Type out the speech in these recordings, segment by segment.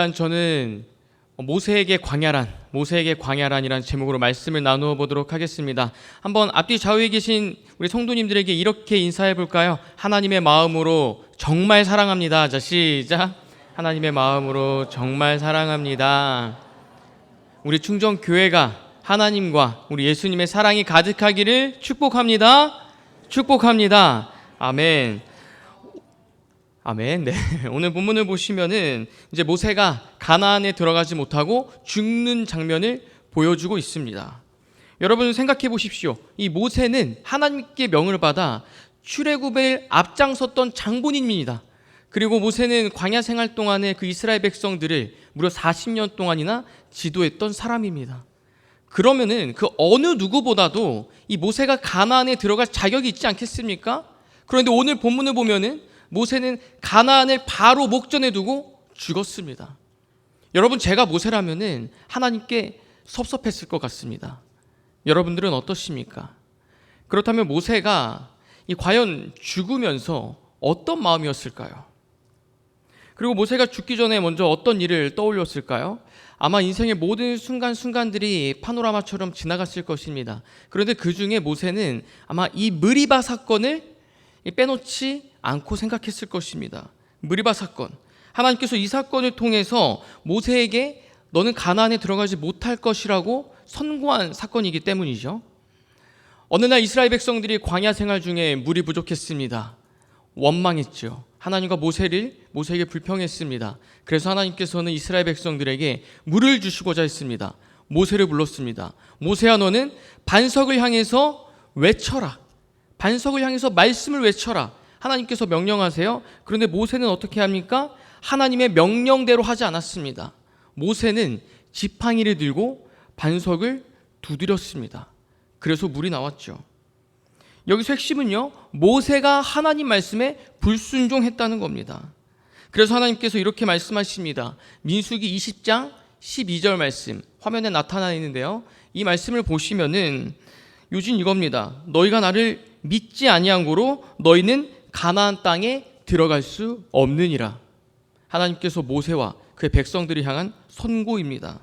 저는 모세에게 광야란이라는 제목으로 말씀을 나누어 보도록 하겠습니다. 한번 앞뒤 좌우에 계신 우리 성도님들에게 이렇게 인사해 볼까요? 하나님의 마음으로 정말 사랑합니다. 자, 시작. 하나님의 마음으로 정말 사랑합니다. 우리 충정교회가 하나님과 우리 예수님의 사랑이 가득하기를 축복합니다. 축복합니다. 아멘. 아멘. 네. 오늘 본문을 보시면은 이제 모세가 가나안에 들어가지 못하고 죽는 장면을 보여주고 있습니다. 여러분 생각해 보십시오. 이 모세는 하나님께 명을 받아 출애굽을 앞장섰던 장본인입니다. 그리고 모세는 광야 생활 동안에 그 이스라엘 백성들을 무려 40년 동안이나 지도했던 사람입니다. 그러면은 그 어느 누구보다도 이 모세가 가나안에 들어갈 자격이 있지 않겠습니까? 그런데 오늘 본문을 보면은 모세는 가나안을 바로 목전에 두고 죽었습니다. 여러분, 제가 모세라면은 하나님께 섭섭했을 것 같습니다. 여러분들은 어떠십니까? 그렇다면 모세가 과연 죽으면서 어떤 마음이었을까요? 그리고 모세가 죽기 전에 먼저 어떤 일을 떠올렸을까요? 아마 인생의 모든 순간순간들이 파노라마처럼 지나갔을 것입니다. 그런데 그 중에 모세는 아마 이 느리바 사건을 빼놓지 않고 생각했을 것입니다. 느리바 사건. 하나님께서 이 사건을 통해서 모세에게 너는 가나안에 들어가지 못할 것이라고 선고한 사건이기 때문이죠. 어느 날 이스라엘 백성들이 광야 생활 중에 물이 부족했습니다. 원망했죠. 하나님과 모세에게 불평했습니다. 그래서 하나님께서는 이스라엘 백성들에게 물을 주시고자 했습니다. 모세를 불렀습니다. 모세야, 너는 반석을 향해서 외쳐라. 반석을 향해서 말씀을 외쳐라. 하나님께서 명령하세요. 그런데 모세는 어떻게 합니까? 하나님의 명령대로 하지 않았습니다. 모세는 지팡이를 들고 반석을 두드렸습니다. 그래서 물이 나왔죠. 여기서 핵심은요, 모세가 하나님 말씀에 불순종했다는 겁니다. 그래서 하나님께서 이렇게 말씀하십니다. 민수기 20장 12절 말씀 화면에 나타나 있는데요, 이 말씀을 보시면은 요즘 이겁니다. 너희가 나를 믿지 아니한 고로 너희는 가나안 땅에 들어갈 수 없느니라. 하나님께서 모세와 그의 백성들이 향한 선고입니다.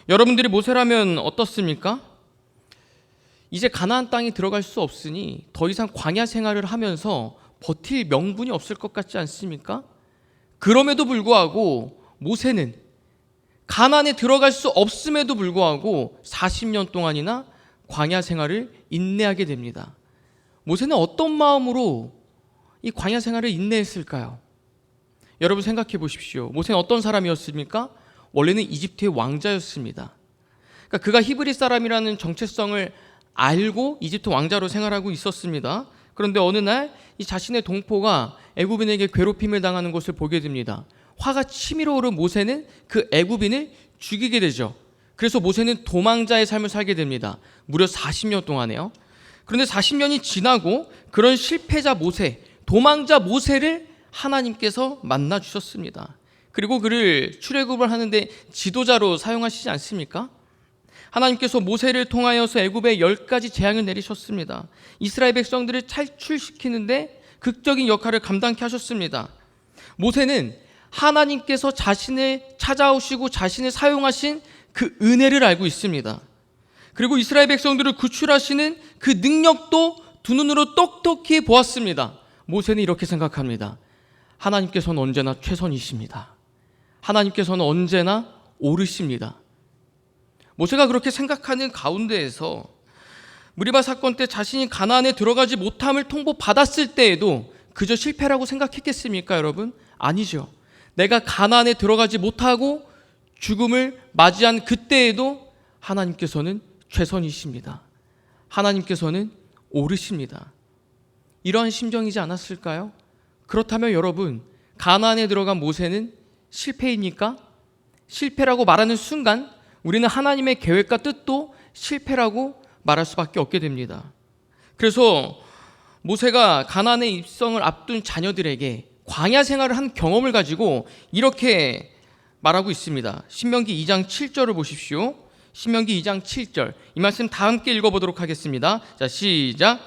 여러분들이 모세라면 어떻습니까? 이제 가나안 땅에 들어갈 수 없으니 더 이상 광야 생활을 하면서 버틸 명분이 없을 것 같지 않습니까? 그럼에도 불구하고 모세는 가나안에 들어갈 수 없음에도 불구하고 40년 동안이나 광야 생활을 인내하게 됩니다. 모세는 어떤 마음으로 이 광야 생활을 인내했을까요? 여러분 생각해 보십시오. 모세는 어떤 사람이었습니까? 원래는 이집트의 왕자였습니다. 그러니까 그가 히브리 사람이라는 정체성을 알고 이집트 왕자로 생활하고 있었습니다. 그런데 어느 날 이 자신의 동포가 애굽인에게 괴롭힘을 당하는 것을 보게 됩니다. 화가 치밀어 오른 모세는 그 애굽인을 죽이게 되죠. 그래서 모세는 도망자의 삶을 살게 됩니다. 무려 40년 동안에요. 그런데 40년이 지나고 그런 실패자 모세, 도망자 모세를 하나님께서 만나 주셨습니다. 그리고 그를 출애굽을 하는데 지도자로 사용하시지 않습니까? 하나님께서 모세를 통하여서 애굽에 10가지 재앙을 내리셨습니다. 이스라엘 백성들을 탈출시키는데 극적인 역할을 감당케 하셨습니다. 모세는 하나님께서 자신을 찾아오시고 자신을 사용하신 그 은혜를 알고 있습니다. 그리고 이스라엘 백성들을 구출하시는 그 능력도 두 눈으로 똑똑히 보았습니다. 모세는 이렇게 생각합니다. 하나님께서는 언제나 최선이십니다. 하나님께서는 언제나 옳으십니다. 모세가 그렇게 생각하는 가운데에서 느리바 사건 때 자신이 가나안에 들어가지 못함을 통보받았을 때에도 그저 실패라고 생각했겠습니까, 여러분? 아니죠. 내가 가나안에 들어가지 못하고 죽음을 맞이한 그때에도 하나님께서는 최선이십니다. 하나님께서는 옳으십니다. 이러한 심정이지 않았을까요? 그렇다면 여러분, 가나안에 들어간 모세는 실패입니까? 실패라고 말하는 순간 우리는 하나님의 계획과 뜻도 실패라고 말할 수밖에 없게 됩니다. 그래서 모세가 가나안에 입성을 앞둔 자녀들에게 광야 생활을 한 경험을 가지고 이렇게 말하고 있습니다. 신명기 2장 7절을 보십시오. 신명기 2장 7절, 이 말씀 다 함께 읽어보도록 하겠습니다. 자, 시작.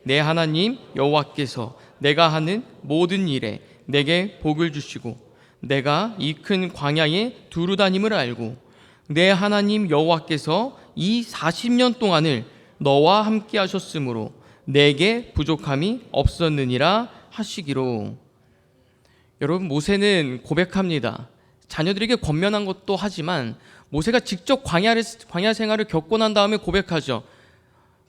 내 하나님 여호와께서 내가 하는 모든 일에 내게 복을 주시고 내가 이 큰 광야에 두루 다님을 알고 내 하나님 여호와께서 이 40년 동안을 너와 함께 하셨으므로 내게 부족함이 없었느니라 하시기로. 여러분, 모세는 고백합니다. 자녀들에게 권면한 것도 하지만 모세가 직접 광야 생활을 겪고 난 다음에 고백하죠.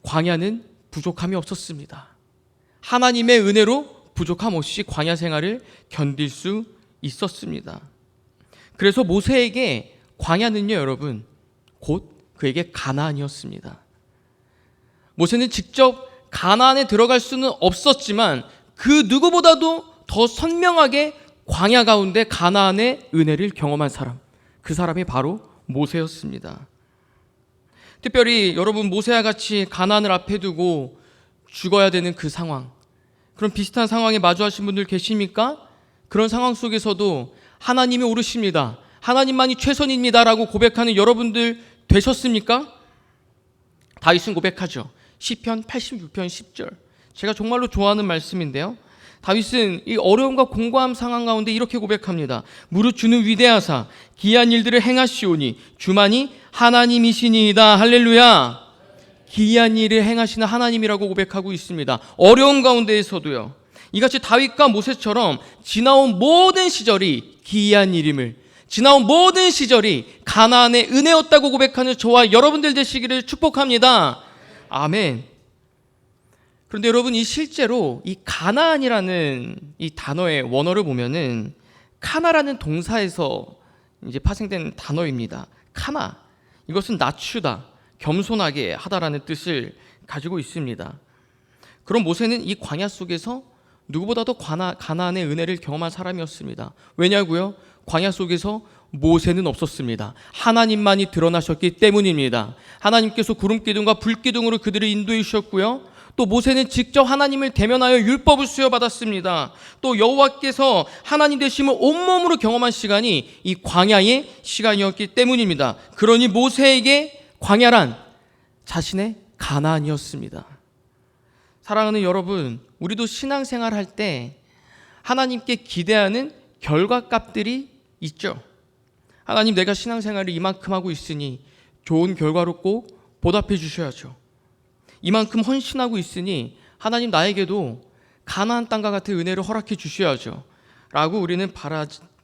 광야는 부족함이 없었습니다. 하나님의 은혜로 부족함 없이 광야 생활을 견딜 수 있었습니다. 그래서 모세에게 광야는요, 여러분, 곧 그에게 가나안이었습니다. 모세는 직접 가나안에 들어갈 수는 없었지만 그 누구보다도 더 선명하게 광야 가운데 가나안의 은혜를 경험한 사람, 그 사람이 바로 모세였습니다. 특별히 여러분, 모세와 같이 가나안을 앞에 두고 죽어야 되는 그 상황, 그런 비슷한 상황에 마주하신 분들 계십니까? 그런 상황 속에서도 하나님이 옳으십니다, 하나님만이 최선입니다 라고 고백하는 여러분들 되셨습니까? 다윗은 고백하죠. 시편 86편 10절, 제가 정말로 좋아하는 말씀인데요, 다윗은 이 어려움과 공고함 상황 가운데 이렇게 고백합니다. 무릇 주는 위대하사 기이한 일들을 행하시오니 주만이 하나님이시니이다. 할렐루야. 기이한 일을 행하시는 하나님이라고 고백하고 있습니다. 어려운 가운데에서도요, 이같이 다윗과 모세처럼 지나온 모든 시절이 기이한 일임을, 지나온 모든 시절이 가나안의 은혜였다고 고백하는 저와 여러분들 되시기를 축복합니다. 아멘. 그런데 여러분, 이 실제로 이 가나안이라는 이 단어의 원어를 보면은 카나라는 동사에서 이제 파생된 단어입니다. 카나, 이것은 낮추다, 겸손하게 하다라는 뜻을 가지고 있습니다. 그럼 모세는 이 광야 속에서 누구보다도 가나안의 은혜를 경험한 사람이었습니다. 왜냐고요? 광야 속에서 모세는 없었습니다. 하나님만이 드러나셨기 때문입니다. 하나님께서 구름기둥과 불기둥으로 그들을 인도해 주셨고요, 또 모세는 직접 하나님을 대면하여 율법을 수여받았습니다. 또 여호와께서 하나님 되심을 온몸으로 경험한 시간이 이 광야의 시간이었기 때문입니다. 그러니 모세에게 광야란 자신의 가나안이었습니다. 사랑하는 여러분, 우리도 신앙생활 할 때 하나님께 기대하는 결과값들이 있죠. 하나님, 내가 신앙생활을 이만큼 하고 있으니 좋은 결과로 꼭 보답해 주셔야죠. 이만큼 헌신하고 있으니 하나님, 나에게도 가나안 땅과 같은 은혜를 허락해 주셔야죠 라고 우리는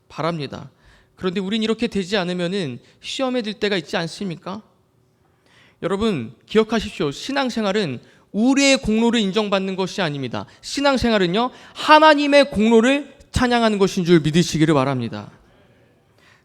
바랍니다. 그런데 우린 이렇게 되지 않으면 시험에 들 때가 있지 않습니까? 여러분, 기억하십시오. 신앙생활은 우리의 공로를 인정받는 것이 아닙니다. 신앙생활은요, 하나님의 공로를 찬양하는 것인 줄 믿으시기를 바랍니다.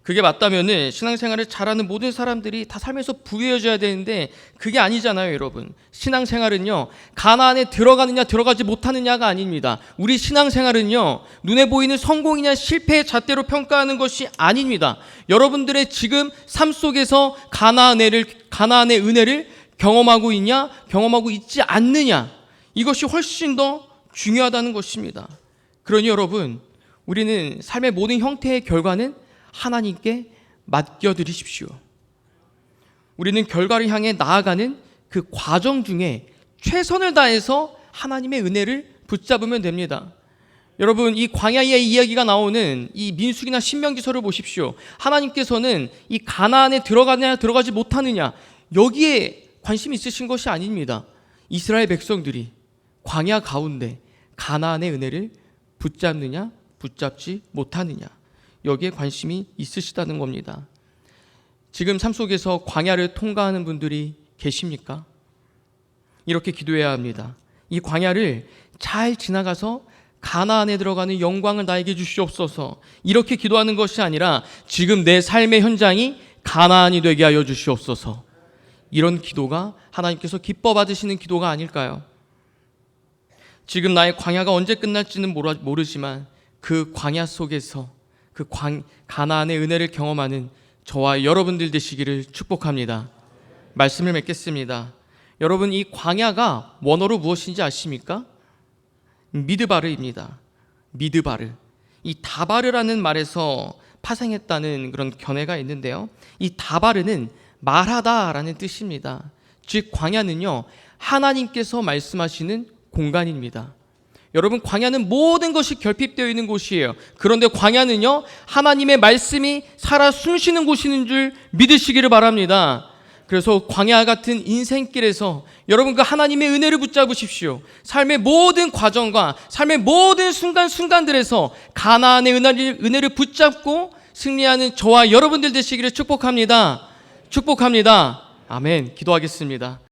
그게 맞다면 신앙생활을 잘하는 모든 사람들이 다 삶에서 부유해져야 되는데 그게 아니잖아요, 여러분. 신앙생활은요, 가나안에 들어가느냐 들어가지 못하느냐가 아닙니다. 우리 신앙생활은요, 눈에 보이는 성공이냐 실패의 잣대로 평가하는 것이 아닙니다. 여러분들의 지금 삶 속에서 가나안의 은혜를 경험하고 있냐, 경험하고 있지 않느냐, 이것이 훨씬 더 중요하다는 것입니다. 그러니 여러분, 우리는 삶의 모든 형태의 결과는 하나님께 맡겨드리십시오. 우리는 결과를 향해 나아가는 그 과정 중에 최선을 다해서 하나님의 은혜를 붙잡으면 됩니다. 여러분, 이 광야의 이야기가 나오는 이 민수기나 신명기서를 보십시오. 하나님께서는 이 가나안에 들어가느냐 들어가지 못하느냐, 여기에 관심이 있으신 것이 아닙니다. 이스라엘 백성들이 광야 가운데 가나안의 은혜를 붙잡느냐 붙잡지 못하느냐, 여기에 관심이 있으시다는 겁니다. 지금 삶 속에서 광야를 통과하는 분들이 계십니까? 이렇게 기도해야 합니다. 이 광야를 잘 지나가서 가나안에 들어가는 영광을 나에게 주시옵소서. 이렇게 기도하는 것이 아니라 지금 내 삶의 현장이 가나안이 되게 하여 주시옵소서. 이런 기도가 하나님께서 기뻐 받으시는 기도가 아닐까요? 지금 나의 광야가 언제 끝날지는 모르지만 그 광야 속에서 그 가나안의 은혜를 경험하는 저와 여러분들 되시기를 축복합니다. 말씀을 맺겠습니다. 여러분, 이 광야가 원어로 무엇인지 아십니까? 미드바르입니다. 미드바르. 이 다바르라는 말에서 파생했다는 그런 견해가 있는데요, 이 다바르는 말하다라는 뜻입니다. 즉 광야는요, 하나님께서 말씀하시는 공간입니다. 여러분, 광야는 모든 것이 결핍되어 있는 곳이에요. 그런데 광야는요, 하나님의 말씀이 살아 숨쉬는 곳인 줄 믿으시기를 바랍니다. 그래서 광야 같은 인생길에서 여러분 그 하나님의 은혜를 붙잡으십시오. 삶의 모든 과정과 삶의 모든 순간순간들에서 가나안의 은혜를 붙잡고 승리하는 저와 여러분들 되시기를 축복합니다. 축복합니다. 아멘. 기도하겠습니다.